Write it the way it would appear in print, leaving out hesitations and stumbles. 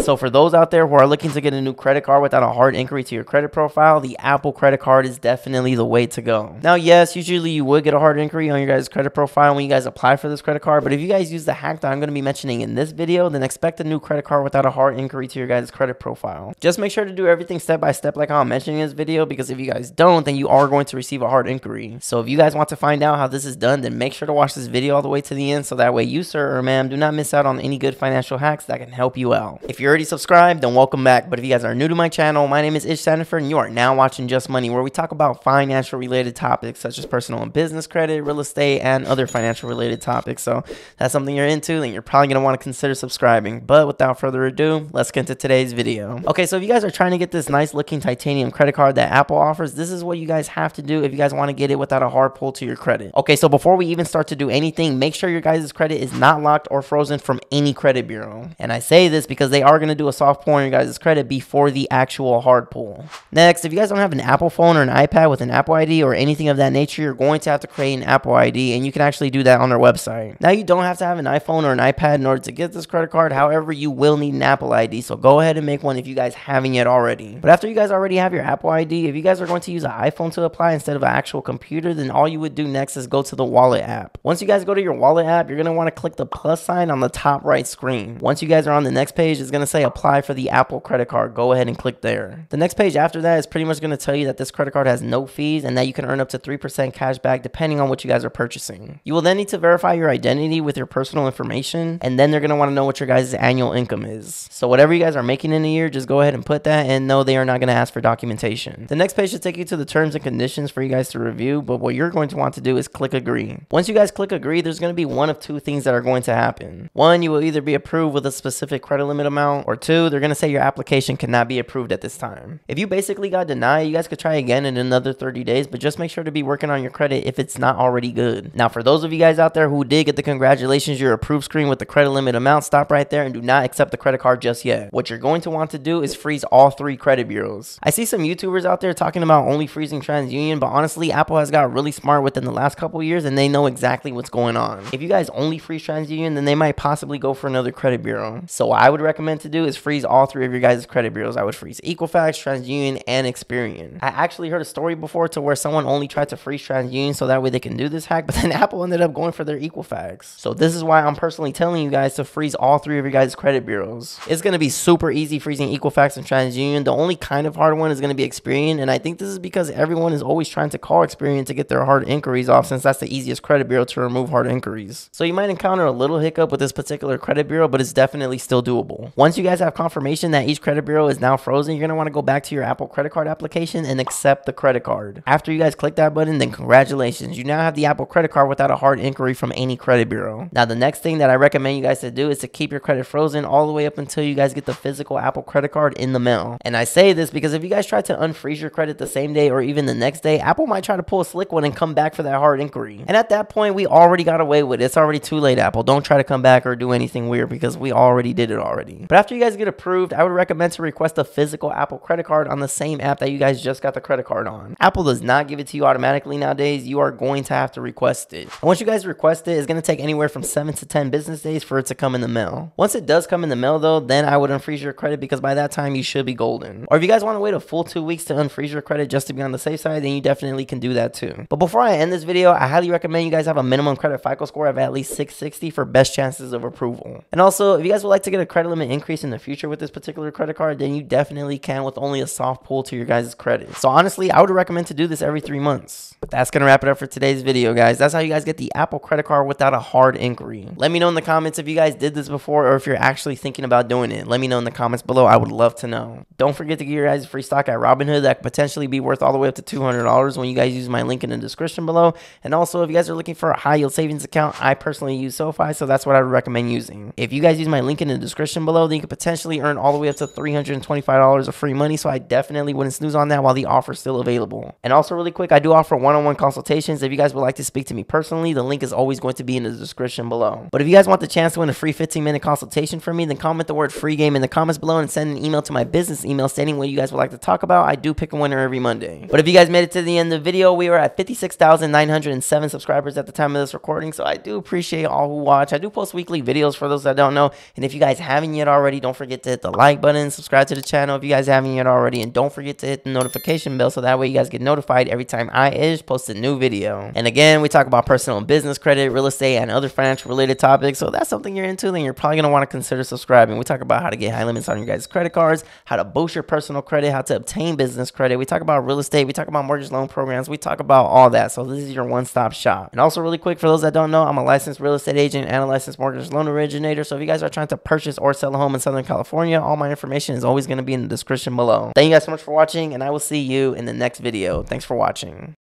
So for those out there who are looking to get a new credit card without a hard inquiry to your credit profile, the Apple credit card is definitely the way to go. Now, yes, usually you would get a hard inquiry on your guys' credit profile when you guys apply for this credit card, but if you guys use the hack that I'm going to be mentioning in this video, then expect a new credit card without a hard inquiry to your guys' credit profile. Just make sure to do everything step by step like how I'm mentioning in this video, because if you guys don't, then you are going to receive a hard inquiry. So if you guys want to find out how this is done, then make sure to watch this video all the way to the end, so that way you, sir or ma'am, do not miss out on any good financial hacks that can help you out. If you're already subscribed, then welcome back. But if you guys are new to my channel, my name is Ismael Sandiford, and you are now watching Just Money, where we talk about financial related topics such as personal and business credit, real estate, and other financial related topics. So if that's something you're into, then you're probably going to want to consider subscribing. But without further ado, let's get into today's video. Okay, so if you guys are trying to get this nice looking titanium credit card that Apple offers, this is what you guys have to do if you guys want to get it without a hard pull to your credit. Okay, so before we even start to do anything, make sure your guys' credit is not locked or frozen from any credit bureau. And I say this because they are going to do a soft pull on your guys' credit before the actual hard pull. Next, if you guys don't have an Apple phone or an iPad with an Apple ID or anything of that nature, you're going to have to create an Apple ID, and you can actually do that on their website. Now, you don't have to have an iPhone or an iPad in order to get this credit card. However, you will need an Apple ID, so go ahead and make one if you guys haven't yet already. But after you guys already have your Apple ID, if you guys are going to use an iPhone to apply instead of an actual computer, then all you would do next is go to the Wallet app. Once you guys go to your Wallet app, you're going to want to click the plus sign on the top right screen. Once you guys are on the next page, it's going to say apply for the Apple credit card. Go ahead and click there. The next page after that is pretty much going to tell you that this credit card has no fees and that you can earn up to 3% cash back depending on what you guys are purchasing. You will then need to verify your identity with your personal information, and then they're going to want to know what your guys' annual income is. So whatever you guys are making in a year, just go ahead and put that, and no, they are not going to ask for documentation. The next page should take you to the terms and conditions for you guys to review, but what you're going to want to do is click agree. Once you guys click agree, there's going to be one of two things that are going to happen. One, you will either be approved with a specific credit limit amount, or two, they're going to say your application cannot be approved at this time. If you basically got denied, you guys could try again in another 30 days, but just make sure to be working on your credit if it's not already good. Now, for those of you guys out there who did get the congratulations, you're approved screen with the credit limit amount, stop right there and do not accept the credit card just yet. What you're going to want to do is freeze all 3 credit bureaus. I see some YouTubers out there talking about only freezing TransUnion, but honestly, Apple has got really smart within the last couple years, and they know exactly what's going on. If you guys only freeze TransUnion, then they might possibly go for another credit bureau. So what I would recommend to do is freeze all 3 of your guys' credit bureaus. I would freeze Equifax, TransUnion, and Experian. I actually heard a story before to where someone only tried to freeze TransUnion so that way they can do this hack, but then Apple ended up going for their Equifax. So this is why I'm personally telling you guys to freeze all 3 of your guys' credit bureaus. It's going to be super easy freezing Equifax and TransUnion. The only kind of hard one is going to be Experian, and I think this is because everyone is always trying to call Experian to get their hard inquiries off, since that's the easiest credit bureau to remove hard inquiries. So you might encounter a little hiccup with this particular credit bureau, but it's definitely still doable. Once you guys have confirmation that each credit bureau is now frozen, you're going to want to go back to your Apple credit card application and accept the credit card. After you guys click that button, then congratulations, you now have the Apple credit card without a hard inquiry from any credit bureau. Now, the next thing that I recommend you guys to do is to keep your credit frozen all the way up until you guys get the physical Apple credit card in the mail. And I say this because if you guys try to unfreeze your credit the same day or even the next day, Apple might try to pull a slick one and come back for that hard inquiry. And at that point, we already got away with it. It's already too late, Apple. Don't try to come back or do anything weird because we already did it already. But after you guys get approved, I would recommend to request a physical Apple credit card on the same app that you guys just got the credit card on. Apple does not give it to you automatically nowadays. You are going to have to request it. And once you guys request it, it's going to take anywhere from 7 to 10 business days for it to come in the mail. Once it does come in the mail though, then I would unfreeze your credit because by that time you should be golden. Or if you guys want to wait a full 2 weeks to unfreeze your credit just to be on the safe side, then you definitely can do that too. But before I end this video, I highly recommend you guys have a minimum credit FICO score of at least 660 for best chances of approval. And also, if you guys would like to get a credit limit increase in the future with this particular credit card, then you definitely can with only a soft pull to your guys' credit. So honestly, I would recommend to do this every 3 months. But that's going to wrap it up for today's video, guys. That's how you guys get the Apple credit card without a hard inquiry. Let me know in the comments if you guys did this before or if you're actually thinking about doing it. Let me know in the comments below. I would love to know. Don't forget to get your guys free stock at Robinhood that could potentially be worth all the way up to $200 when you guys use my link in the description below. And also, if you guys are looking for a high yield savings account, I personally use SoFi, so that's what I would recommend using. If you guys use my link in the description below, then you could potentially earn all the way up to $325 of free money, so I definitely wouldn't snooze on that while the offer is still available. And also, really quick, I do offer one-on-one consultations. If you guys would like to speak to me personally, the link is always going to be in the description below. But if you guys want the chance to win a free 15-minute consultation from me, then comment the word free game in the comments below and send an email to my business email stating what you guys would like to talk about. I do pick a winner every Monday. But if you guys made it to the end of the video, we were at 56,907 subscribers at the time of this recording, so I do appreciate all who watch. I do post weekly videos for those that don't know, and if you guys haven't yet already, already, don't forget to hit the like button, subscribe to the channel if you guys haven't yet already, and don't forget to hit the notification bell so that way you guys get notified every time I post a new video. And again, we talk about personal and business credit, real estate, and other financial related topics. So if that's something you're into, then you're probably going to want to consider subscribing. We talk about how to get high limits on your guys' credit cards, how to boost your personal credit, how to obtain business credit. We talk about real estate. We talk about mortgage loan programs. We talk about all that. So this is your one-stop shop. And also really quick, for those that don't know, I'm a licensed real estate agent and a licensed mortgage loan originator. So if you guys are trying to purchase or sell a home in Southern California, all my information is always going to be in the description below. Thank you guys so much for watching, and I will see you in the next video. Thanks for watching.